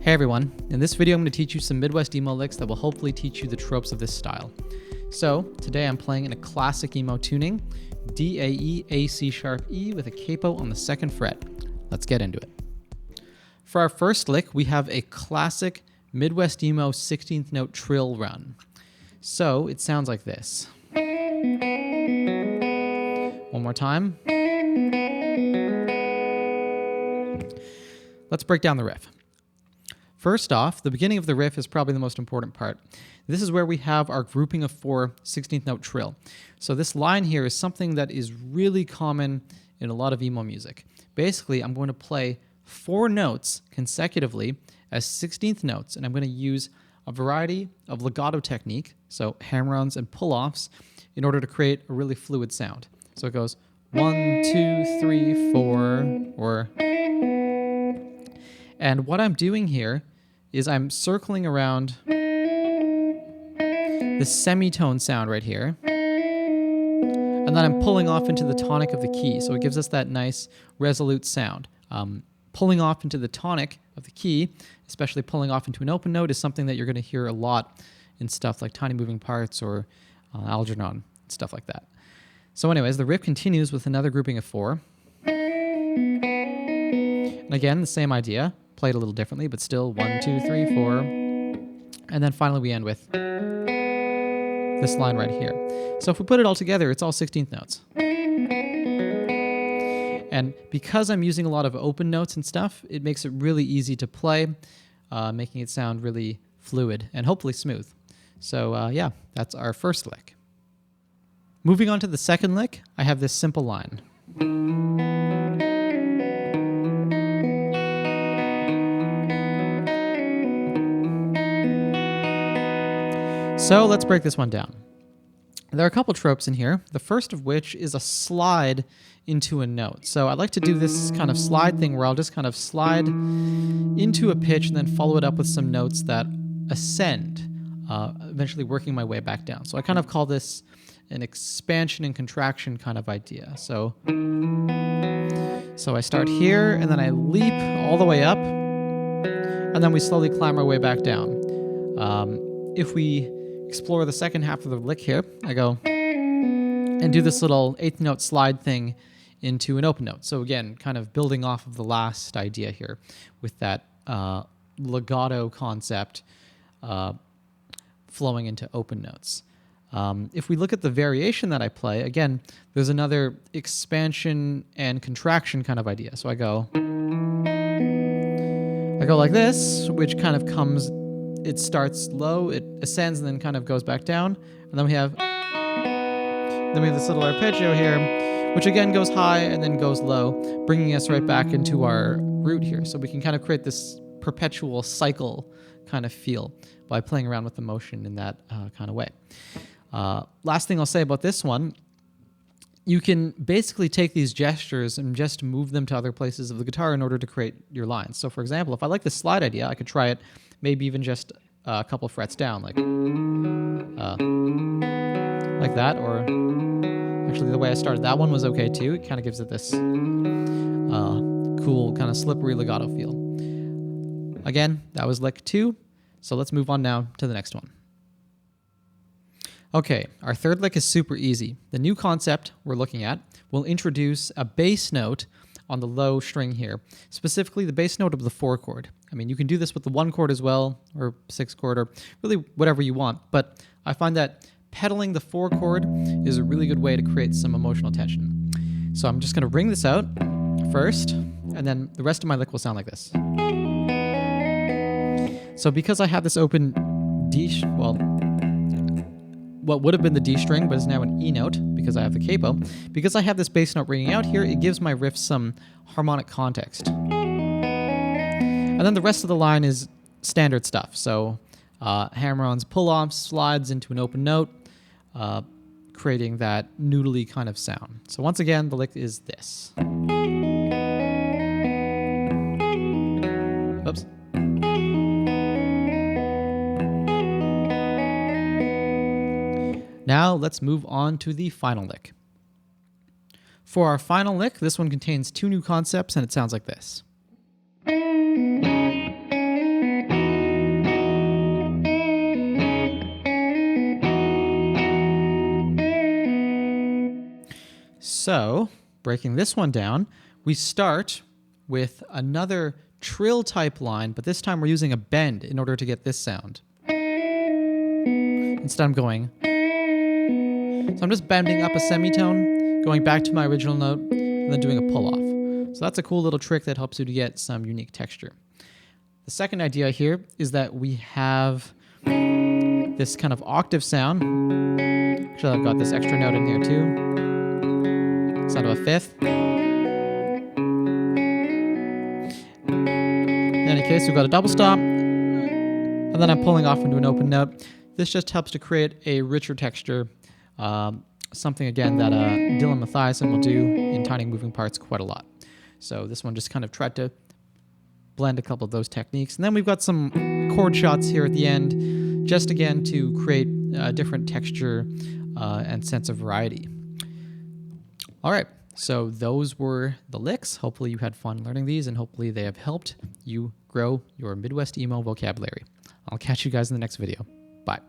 Hey everyone, in this video I'm going to teach you some Midwest emo licks that will hopefully teach you the tropes of this style. So today I'm playing in a classic emo tuning, D, A, E, A, C sharp, E with a capo on the 2nd fret. Let's get into it. For our first lick, we have a classic Midwest emo 16th note trill run. So it sounds like this. One more time. Let's break down the riff. First off, the beginning of the riff is probably the most important part. This is where we have our grouping of 4 16th note trill. So this line here is something that is really common in a lot of emo music. Basically, I'm going to play 4 notes consecutively as 16th notes, and I'm going to use a variety of legato technique, so hammer-ons and pull-offs, in order to create a really fluid sound. So it goes 1, 2, 3, 4, or... And what I'm doing here is I'm circling around this semitone sound right here, and then I'm pulling off into the tonic of the key, so it gives us that nice resolute sound. Pulling off into the tonic of the key, especially pulling off into an open note, is something that you're going to hear a lot in stuff like Tiny Moving Parts or Algernon, stuff like that. So anyways, the riff continues with another grouping of 4. And again, the same idea. Played a little differently, but still 1, 2, 3, 4. And then finally we end with this line right here. So if we put it all together, it's all 16th notes. And because I'm using a lot of open notes and stuff, it makes it really easy to play, making it sound really fluid and hopefully smooth. So yeah, that's our first lick. Moving on to the second lick, I have this simple line. So let's break this one down. There are a couple tropes in here, the first of which is a slide into a note. So I like to do this kind of slide thing where I'll just kind of slide into a pitch and then follow it up with some notes that ascend, eventually working my way back down. So I kind of call this an expansion and contraction kind of idea. So I start here and then I leap all the way up and then we slowly climb our way back down. If we explore the second half of the lick here, I go and do this little 8th note slide thing into an open note. So again, kind of building off of the last idea here with that legato concept flowing into open notes. If we look at the variation that I play, again, there's another expansion and contraction kind of idea. So I go like this, which kind of comes... It starts low, it ascends, and then kind of goes back down. And then we have this little arpeggio here, which again goes high and then goes low, bringing us right back into our root here. So we can kind of create this perpetual cycle kind of feel by playing around with the motion in that kind of way. Last thing I'll say about this one, you can basically take these gestures and just move them to other places of the guitar in order to create your lines. So for example, if I like the slide idea, I could try it maybe even just a couple frets down, like that, or actually the way I started that one was okay too. It kind of gives it this cool kind of slippery legato feel. Again, that was lick 2, so let's move on now to the next one. Okay, our third lick is super easy. The new concept we're looking at will introduce a bass note on the low string here, specifically the bass note of the 4 chord. I mean, you can do this with the 1 chord as well, or 6 chord, or really whatever you want, but I find that pedaling the 4 chord is a really good way to create some emotional tension. So I'm just going to ring this out first, and then the rest of my lick will sound like this. So because I have this open D, well, what would have been the D string, but is now an E note because I have the capo. Because I have this bass note ringing out here, it gives my riff some harmonic context. And then the rest of the line is standard stuff. So hammer-ons, pull-offs, slides into an open note, creating that noodly kind of sound. So once again, the lick is this. Oops. Now let's move on to the final lick. For our final lick, this one contains 2 new concepts and it sounds like this. So breaking this one down, we start with another trill type line, but this time we're using a bend in order to get this sound. Instead I'm going. So I'm just bending up a semitone, going back to my original note, and then doing a pull off. So that's a cool little trick that helps you to get some unique texture. The second idea here is that we have this kind of octave sound. Actually, I've got this extra note in here too. Sound of a fifth. In any case, we've got a double stop, and then I'm pulling off into an open note. This just helps to create a richer texture, something again that Dylan Mathiasen will do in Tiny Moving Parts quite a lot. So this one just kind of tried to blend a couple of those techniques. And then we've got some chord shots here at the end, just again to create a different texture and sense of variety. All right, so those were the licks. Hopefully you had fun learning these, and hopefully they have helped you grow your Midwest emo vocabulary. I'll catch you guys in the next video. Bye.